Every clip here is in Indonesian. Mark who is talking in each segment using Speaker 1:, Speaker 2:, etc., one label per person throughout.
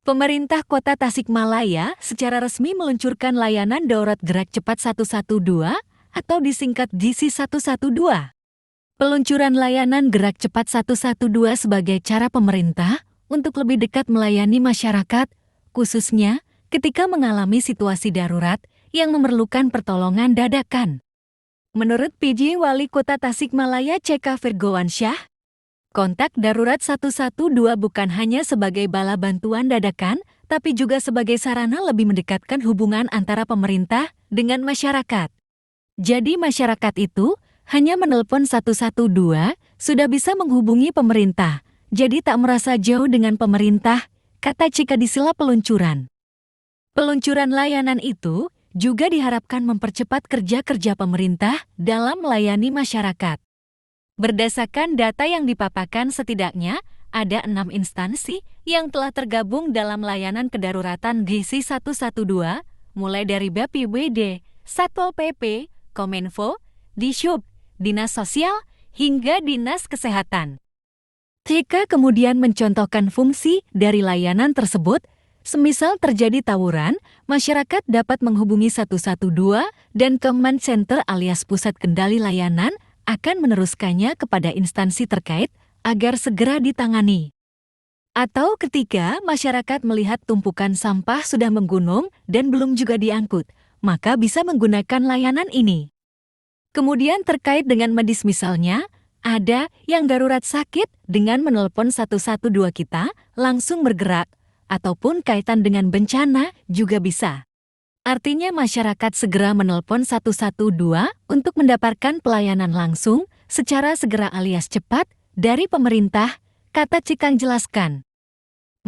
Speaker 1: Pemerintah Kota Tasikmalaya secara resmi meluncurkan layanan Darurat Gerak Cepat 112 atau disingkat GC 112. Peluncuran layanan Gerak Cepat 112 sebagai cara pemerintah untuk lebih dekat melayani masyarakat, khususnya ketika mengalami situasi darurat yang memerlukan pertolongan dadakan. Menurut PJ Wali Kota Tasikmalaya CK Firgowansyah, kontak darurat 112 bukan hanya sebagai bala bantuan dadakan, tapi juga sebagai sarana lebih mendekatkan hubungan antara pemerintah dengan masyarakat. Jadi masyarakat itu hanya menelpon 112 sudah bisa menghubungi pemerintah, jadi tak merasa jauh dengan pemerintah, kata Cika di sela peluncuran. Peluncuran layanan itu juga diharapkan mempercepat kerja-kerja pemerintah dalam melayani masyarakat. Berdasarkan data yang dipaparkan, setidaknya ada 6 instansi yang telah tergabung dalam layanan kedaruratan GC 112, mulai dari BPBD, Satpol PP, Kominfo, Dishub, Dinas Sosial, hingga Dinas Kesehatan. TK kemudian mencontohkan fungsi dari layanan tersebut, semisal terjadi tawuran, masyarakat dapat menghubungi 112 dan Command Center alias Pusat Kendali Layanan akan meneruskannya kepada instansi terkait agar segera ditangani. Atau ketika masyarakat melihat tumpukan sampah sudah menggunung dan belum juga diangkut, maka bisa menggunakan layanan ini. Kemudian terkait dengan medis misalnya, ada yang darurat sakit dengan menelpon 112 kita langsung bergerak, ataupun kaitan dengan bencana juga bisa. Artinya masyarakat segera menelpon 112 untuk mendapatkan pelayanan langsung secara segera alias cepat dari pemerintah, kata Cikang jelaskan.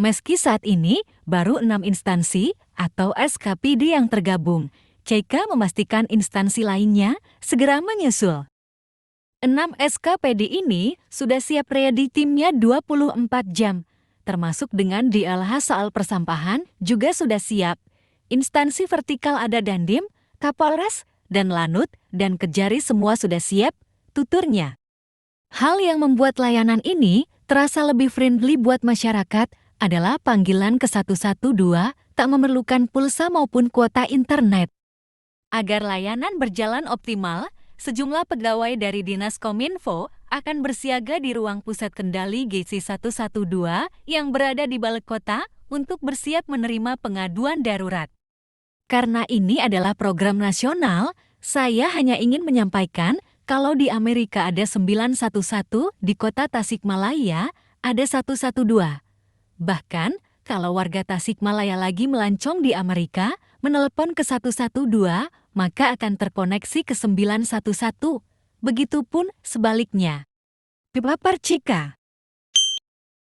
Speaker 1: Meski saat ini baru 6 instansi atau SKPD yang tergabung, CK memastikan instansi lainnya segera menyusul. 6 SKPD ini sudah siap ready timnya 24 jam, termasuk dengan DLH soal persampahan juga sudah siap. Instansi vertikal ada Dandim, Kapolres, dan Lanut, dan Kejari semua sudah siap, tuturnya. Hal yang membuat layanan ini terasa lebih friendly buat masyarakat adalah panggilan ke 112 tak memerlukan pulsa maupun kuota internet. Agar layanan berjalan optimal, sejumlah pegawai dari Dinas Kominfo akan bersiaga di ruang pusat kendali GC 112 yang berada di Balai Kota untuk bersiap menerima pengaduan darurat. Karena ini adalah program nasional, saya hanya ingin menyampaikan kalau di Amerika ada 911, di Kota Tasikmalaya ada 112. Bahkan, kalau warga Tasikmalaya lagi melancong di Amerika, menelepon ke 112, maka akan terkoneksi ke 911. Begitupun sebaliknya. Papar Cika.